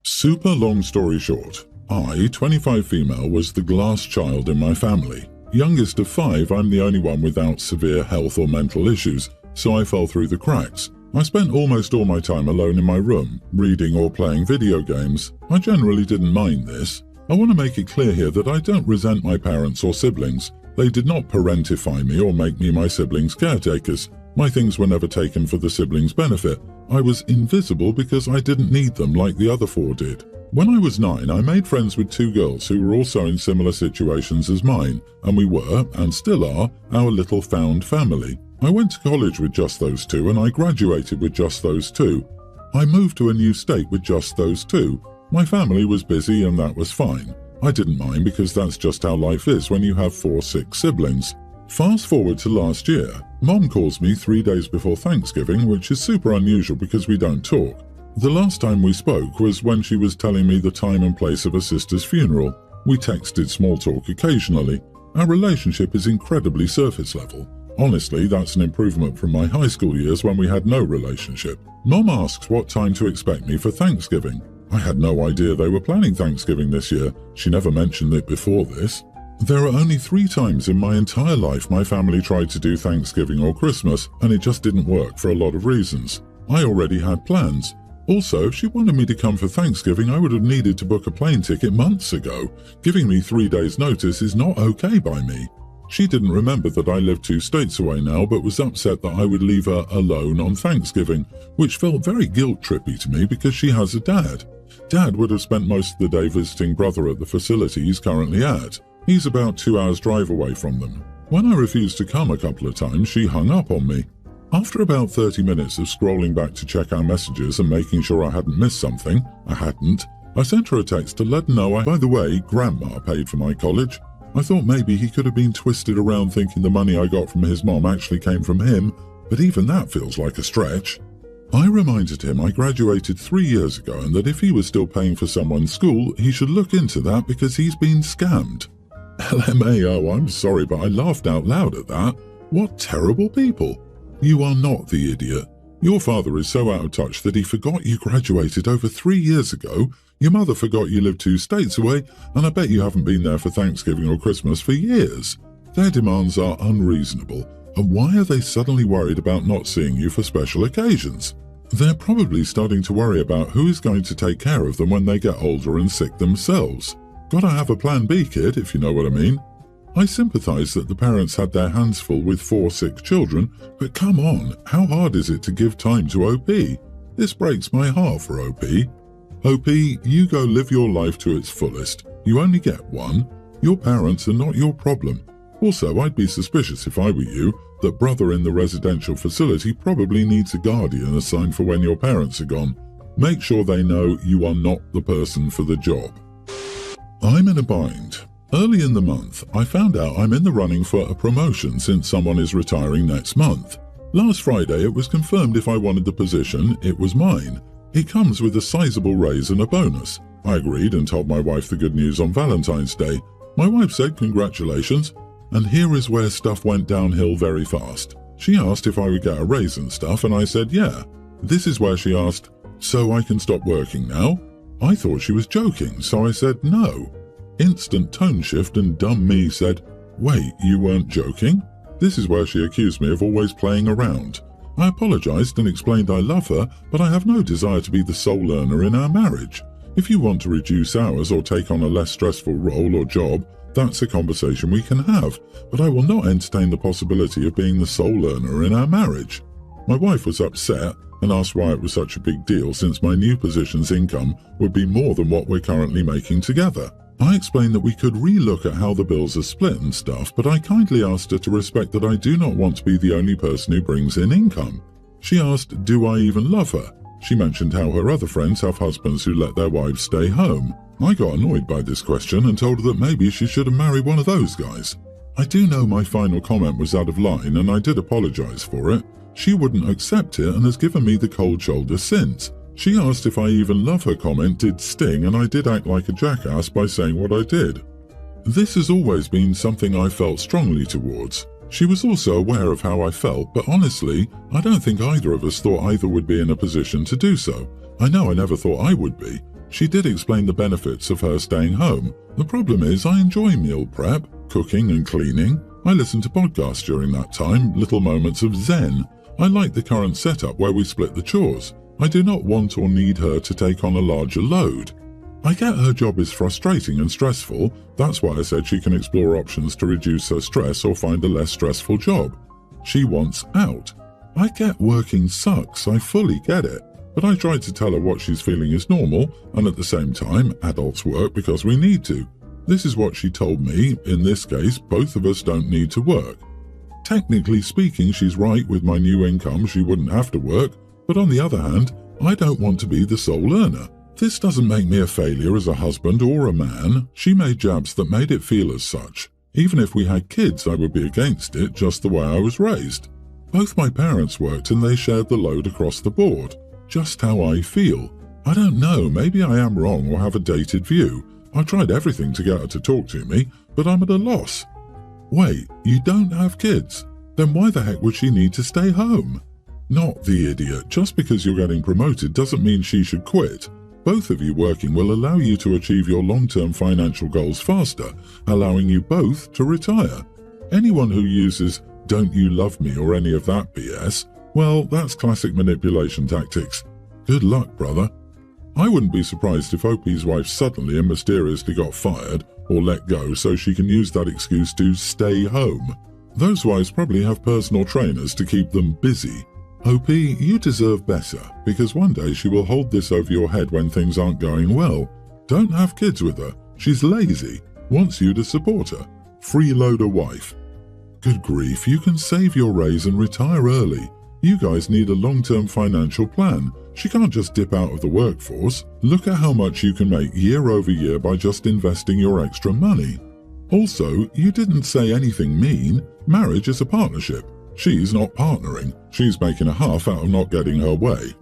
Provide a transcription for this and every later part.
Super long story short, I, 25 female, was the glass child in my family. Youngest of 5, I'm the only one without severe health or mental issues, so I fell through the cracks. I spent almost all my time alone in my room, reading or playing video games. I generally didn't mind this. I want to make it clear here that I don't resent my parents or siblings. They did not parentify me or make me my siblings' caretakers. My things were never taken for the siblings' benefit. I was invisible because I didn't need them like the other 4 did. When I was 9, I made friends with 2 girls who were also in similar situations as mine, and we were, and still are, our little found family. I went to college with just those 2, and I graduated with just those 2. I moved to a new state with just those 2. My family was busy and that was fine. I didn't mind because that's just how life is when you have 4 sick siblings. Fast forward to last year. Mom calls me 3 days before Thanksgiving, which is super unusual because we don't talk. The last time we spoke was when she was telling me the time and place of a sister's funeral. We texted small talk occasionally. Our relationship is incredibly surface level. Honestly, that's an improvement from my high school years when we had no relationship. Mom asks what time to expect me for Thanksgiving. I had no idea they were planning Thanksgiving this year. She never mentioned it before this. There are only 3 times in my entire life my family tried to do Thanksgiving or Christmas, and it just didn't work for a lot of reasons. I already had plans. Also, if she wanted me to come for Thanksgiving, I would have needed to book a plane ticket months ago. Giving me 3 days' notice is not okay by me. She didn't remember that I live 2 states away now, but was upset that I would leave her alone on Thanksgiving, which felt very guilt-trippy to me because she has a dad. Dad would have spent most of the day visiting brother at the facility he's currently at. He's about 2 hours' drive away from them. When I refused to come a couple of times, she hung up on me. After about 30 minutes of scrolling back to check our messages and making sure I hadn't missed something, I hadn't, I sent her a text to let her know by the way, Grandma paid for my college. I thought maybe he could have been twisted around thinking the money I got from his mom actually came from him, but even that feels like a stretch. I reminded him I graduated 3 years ago and that if he was still paying for someone's school, he should look into that because he's been scammed. LMAO, I'm sorry, but I laughed out loud at that. What terrible people. You are not the idiot. Your father is so out of touch that he forgot you graduated over 3 years ago, your mother forgot you live 2 states away, and I bet you haven't been there for Thanksgiving or Christmas for years. Their demands are unreasonable, and why are they suddenly worried about not seeing you for special occasions? They're probably starting to worry about who is going to take care of them when they get older and sick themselves. Gotta have a plan B, kid, if you know what I mean. I sympathize that the parents had their hands full with 4 sick children, but come on, how hard is it to give time to OP? This breaks my heart for OP. OP, you go live your life to its fullest. You only get one. Your parents are not your problem. Also, I'd be suspicious if I were you that brother in the residential facility probably needs a guardian assigned for when your parents are gone. Make sure they know you are not the person for the job. I'm in a bind. Early in the month, I found out I'm in the running for a promotion since someone is retiring next month. Last Friday, it was confirmed if I wanted the position, it was mine. It comes with a sizable raise and a bonus. I agreed and told my wife the good news on Valentine's Day. My wife said congratulations, and here is where stuff went downhill very fast. She asked if I would get a raise and stuff, and I said yeah. This is where she asked, so I can stop working now? I thought she was joking, so I said no. Instant tone shift and dumb me said, wait, you weren't joking? This is where she accused me of always playing around. I apologized and explained I love her, but I have no desire to be the sole earner in our marriage. If you want to reduce hours or take on a less stressful role or job, that's a conversation we can have, but I will not entertain the possibility of being the sole earner in our marriage. My wife was upset and asked why it was such a big deal since my new position's income would be more than what we're currently making together. I explained that we could re-look at how the bills are split and stuff, but I kindly asked her to respect that I do not want to be the only person who brings in income. She asked, do I even love her? She mentioned how her other friends have husbands who let their wives stay home. I got annoyed by this question and told her that maybe she should have married one of those guys. I do know my final comment was out of line and I did apologize for it. She wouldn't accept it and has given me the cold shoulder since. She asked if I even love her comment did sting, and I did act like a jackass by saying what I did. This has always been something I felt strongly towards. She was also aware of how I felt, but honestly, I don't think either of us thought either would be in a position to do so. I know I never thought I would be. She did explain the benefits of her staying home. The problem is I enjoy meal prep, cooking and cleaning. I listen to podcasts during that time, little moments of zen. I like the current setup where we split the chores. I do not want or need her to take on a larger load. I get her job is frustrating and stressful. That's why I said she can explore options to reduce her stress or find a less stressful job. She wants out. I get working sucks, I fully get it. But I tried to tell her what she's feeling is normal, and at the same time, adults work because we need to. This is what she told me. In this case, both of us don't need to work. Technically speaking, she's right. With my new income, she wouldn't have to work. But on the other hand, I don't want to be the sole earner. This doesn't make me a failure as a husband or a man. She made jabs that made it feel as such. Even if we had kids, I would be against it, just the way I was raised. Both my parents worked and they shared the load across the board. Just how I feel. I don't know, maybe I am wrong or have a dated view. I tried everything to get her to talk to me, but I'm at a loss. Wait, you don't have kids? Then why the heck would she need to stay home? Not the idiot. Just because you're getting promoted doesn't mean she should quit. Both of you working will allow you to achieve your long-term financial goals faster, allowing you both to retire. Anyone who uses "don't you love me" or any of that BS, well, that's classic manipulation tactics. Good luck, brother. I wouldn't be surprised if OP's wife suddenly and mysteriously got fired or let go so she can use that excuse to stay home. Those wives probably have personal trainers to keep them busy. OP, you deserve better, because one day she will hold this over your head when things aren't going well. Don't have kids with her. She's lazy, wants you to support her. Freeloader wife. Good grief, you can save your raise and retire early. You guys need a long-term financial plan. She can't just dip out of the workforce. Look at how much you can make year over year by just investing your extra money. Also, you didn't say anything mean. Marriage is a partnership. She's not partnering. She's making a half out of not getting her way.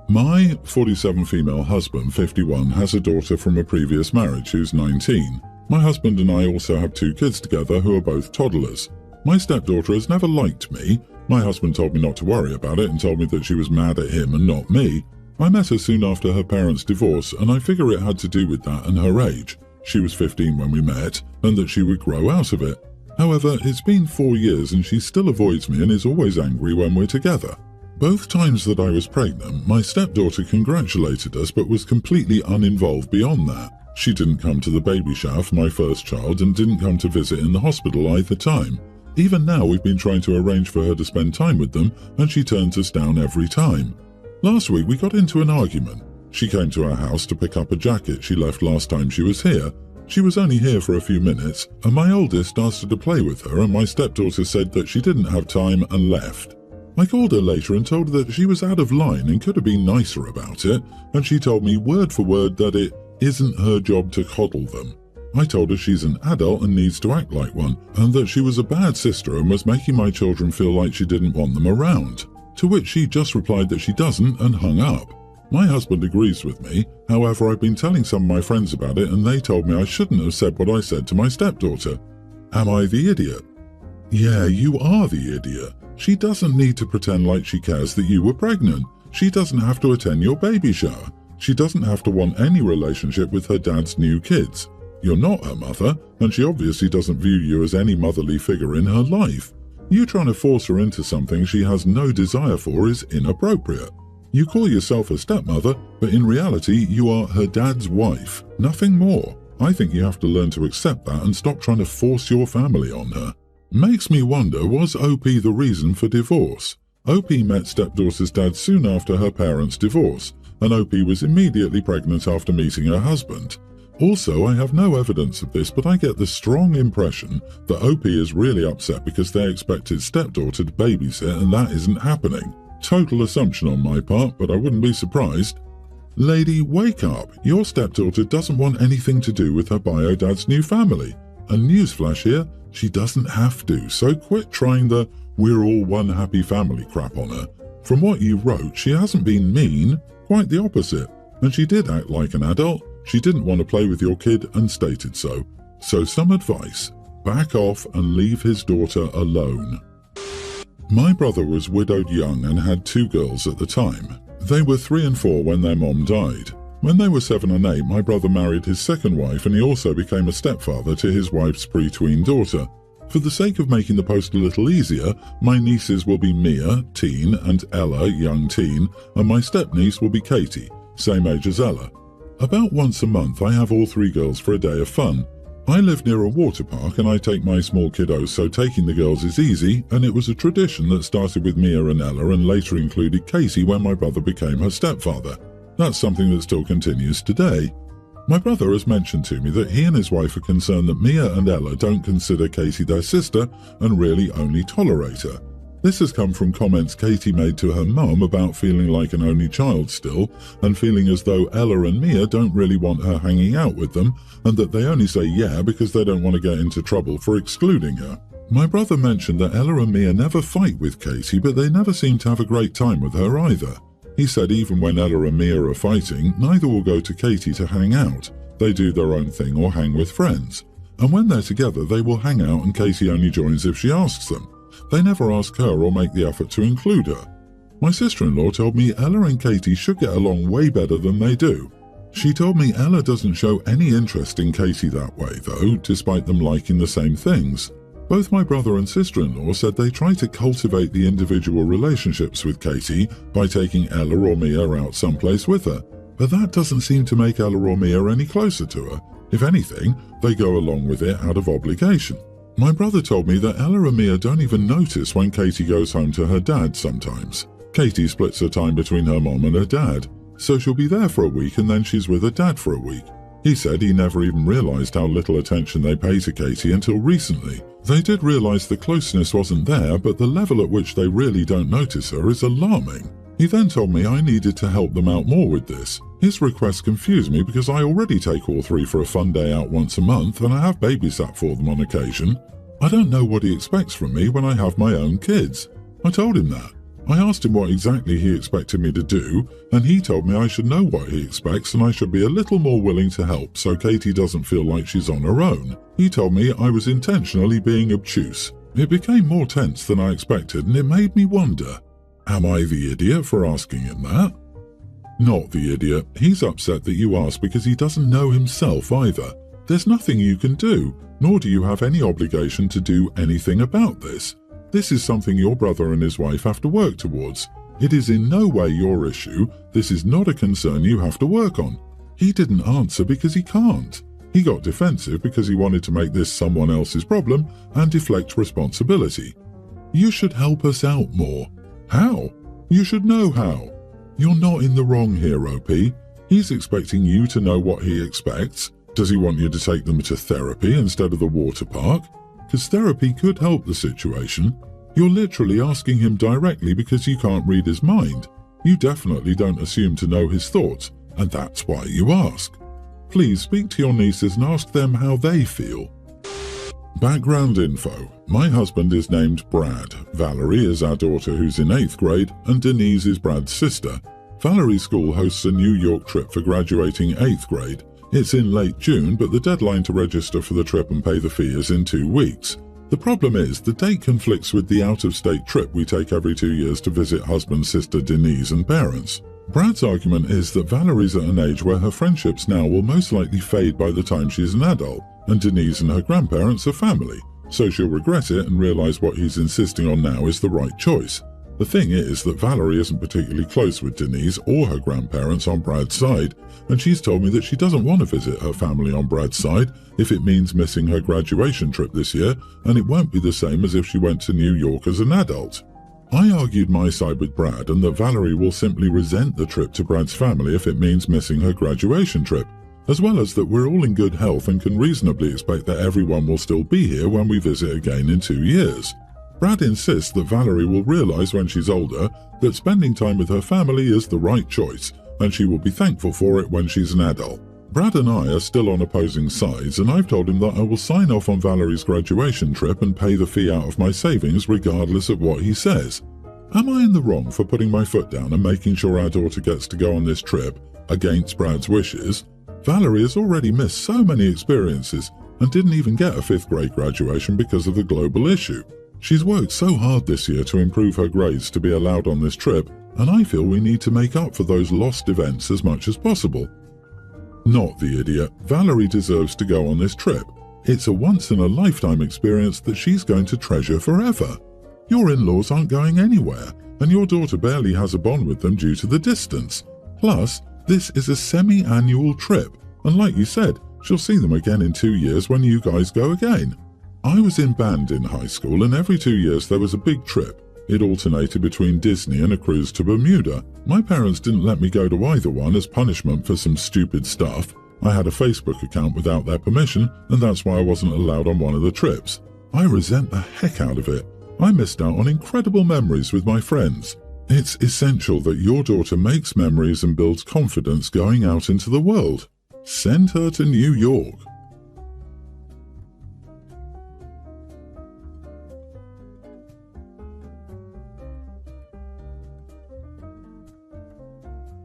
My 47 female husband, 51, has a daughter from a previous marriage who's 19. My husband and I also have 2 kids together who are both toddlers. My stepdaughter has never liked me. My husband told me not to worry about it and told me that she was mad at him and not me. I met her soon after her parents' divorce, and I figure it had to do with that and her age. She was 15 when we met, and that she would grow out of it. However, it's been 4 years and she still avoids me and is always angry when we're together. Both times that I was pregnant, my stepdaughter congratulated us but was completely uninvolved beyond that. She didn't come to the baby shower for my first child and didn't come to visit in the hospital either time. Even now we've been trying to arrange for her to spend time with them and she turns us down every time. Last week we got into an argument. She came to our house to pick up a jacket she left last time she was here. She was only here for a few minutes, and my oldest asked her to play with her, and my stepdaughter said that she didn't have time and left. I called her later and told her that she was out of line and could have been nicer about it, and she told me word for word that it isn't her job to coddle them. I told her she's an adult and needs to act like one, and that she was a bad sister and was making my children feel like she didn't want them around, to which she just replied that she doesn't and hung up. My husband agrees with me. However, I've been telling some of my friends about it and they told me I shouldn't have said what I said to my stepdaughter. Am I the idiot? Yeah, you are the idiot. She doesn't need to pretend like she cares that you were pregnant. She doesn't have to attend your baby shower. She doesn't have to want any relationship with her dad's new kids. You're not her mother, and she obviously doesn't view you as any motherly figure in her life. You trying to force her into something she has no desire for is inappropriate. You call yourself a stepmother, but in reality you are her dad's wife, nothing more. I think you have to learn to accept that and stop trying to force your family on her. Makes me wonder, was OP the reason for divorce? OP met stepdaughter's dad soon after her parents' divorce, and OP was immediately pregnant after meeting her husband. Also, I have no evidence of this, but I get the strong impression that OP is really upset because they expect his stepdaughter to babysit and that isn't happening. Total assumption on my part, but I wouldn't be surprised. Lady, wake up. Your stepdaughter doesn't want anything to do with her bio dad's new family. And newsflash here, she doesn't have to, so quit trying the "we're all one happy family" crap on her. From what you wrote, she hasn't been mean, quite the opposite. And she did act like an adult. She didn't want to play with your kid and stated so. So some advice, back off and leave his daughter alone. My brother was widowed young and had 2 girls at the time. They were 3 and 4 when their mom died. When they were 7 and 8, my brother married his second wife and he also became a stepfather to his wife's pre-tween daughter. For the sake of making the post a little easier, my nieces will be Mia, teen, and Ella, young teen, and my step-niece will be Katie, same age as Ella. About once a month I have all 3 girls for a day of fun. I live near a water park and I take my small kiddos, so taking the girls is easy, and it was a tradition that started with Mia and Ella and later included Katie when my brother became her stepfather. That's something that still continues today. My brother has mentioned to me that he and his wife are concerned that Mia and Ella don't consider Katie their sister and really only tolerate her. This has come from comments Katie made to her mum about feeling like an only child still and feeling as though Ella and Mia don't really want her hanging out with them and that they only say yeah because they don't want to get into trouble for excluding her. My brother mentioned that Ella and Mia never fight with Katie, but they never seem to have a great time with her either. He said even when Ella and Mia are fighting, neither will go to Katie to hang out. They do their own thing or hang with friends. And when they're together, they will hang out and Katie only joins if she asks them. They never ask her or make the effort to include her. My sister-in-law told me Ella and Katie should get along way better than they do. She told me Ella doesn't show any interest in Katie that way, though, despite them liking the same things. Both my brother and sister-in-law said they try to cultivate the individual relationships with Katie by taking Ella or Mia out someplace with her, but that doesn't seem to make Ella or Mia any closer to her. If anything, they go along with it out of obligation. My brother told me that Ella and Mia don't even notice when Katie goes home to her dad sometimes. Katie splits her time between her mom and her dad, so she'll be there for a week and then she's with her dad for a week. He said he never even realized how little attention they pay to Katie until recently. They did realize the closeness wasn't there, but the level at which they really don't notice her is alarming. He then told me I needed to help them out more with this. His request confused me because I already take all 3 for a fun day out once a month and I have babysat for them on occasion. I don't know what he expects from me when I have my own kids. I told him that. I asked him what exactly he expected me to do, and he told me I should know what he expects and I should be a little more willing to help so Katie doesn't feel like she's on her own. He told me I was intentionally being obtuse. It became more tense than I expected and it made me wonder, am I the idiot for asking him that? Not the idiot. He's upset that you asked because he doesn't know himself either. There's nothing you can do, nor do you have any obligation to do anything about this. This is something your brother and his wife have to work towards. It is in no way your issue. This is not a concern you have to work on. He didn't answer because he can't. He got defensive because he wanted to make this someone else's problem and deflect responsibility. You should help us out more. How? You should know how. You're not in the wrong here, OP. He's expecting you to know what he expects. Does he want you to take them to therapy instead of the water park? Because therapy could help the situation. You're literally asking him directly because you can't read his mind. You definitely don't assume to know his thoughts, and that's why you ask. Please speak to your nieces and ask them how they feel. Background info. My husband is named Brad. Valerie is our daughter who's in 8th grade, and Denise is Brad's sister. Valerie's school hosts a New York trip for graduating 8th grade. It's in late June, but the deadline to register for the trip and pay the fee is in 2 weeks. The problem is, the date conflicts with the out-of-state trip we take every 2 years to visit husband's sister Denise and parents. Brad's argument is that Valerie's at an age where her friendships now will most likely fade by the time she's an adult, and Denise and her grandparents are family, so she'll regret it and realize what he's insisting on now is the right choice. The thing is that Valerie isn't particularly close with Denise or her grandparents on Brad's side, and she's told me that she doesn't want to visit her family on Brad's side if it means missing her graduation trip this year, and it won't be the same as if she went to New York as an adult. I argued my side with Brad and that Valerie will simply resent the trip to Brad's family if it means missing her graduation trip, as well as that we're all in good health and can reasonably expect that everyone will still be here when we visit again in 2 years. Brad insists that Valerie will realize when she's older that spending time with her family is the right choice, and she will be thankful for it when she's an adult. Brad and I are still on opposing sides, and I've told him that I will sign off on Valerie's graduation trip and pay the fee out of my savings regardless of what he says. Am I in the wrong for putting my foot down and making sure our daughter gets to go on this trip against Brad's wishes? Valerie has already missed so many experiences and didn't even get a 5th grade graduation because of the global issue. She's worked so hard this year to improve her grades to be allowed on this trip, and I feel we need to make up for those lost events as much as possible. Not the idiot. Valerie deserves to go on this trip. It's a once-in-a-lifetime experience that she's going to treasure forever. Your in-laws aren't going anywhere, and your daughter barely has a bond with them due to the distance. Plus, this is a semi-annual trip, and like you said, she'll see them again in 2 years when you guys go again. I was in band in high school, and every 2 years there was a big trip. It alternated between Disney and a cruise to Bermuda. My parents didn't let me go to either one as punishment for some stupid stuff. I had a Facebook account without their permission, and that's why I wasn't allowed on one of the trips. I resent the heck out of it. I missed out on incredible memories with my friends. It's essential that your daughter makes memories and builds confidence going out into the world. Send her to New York.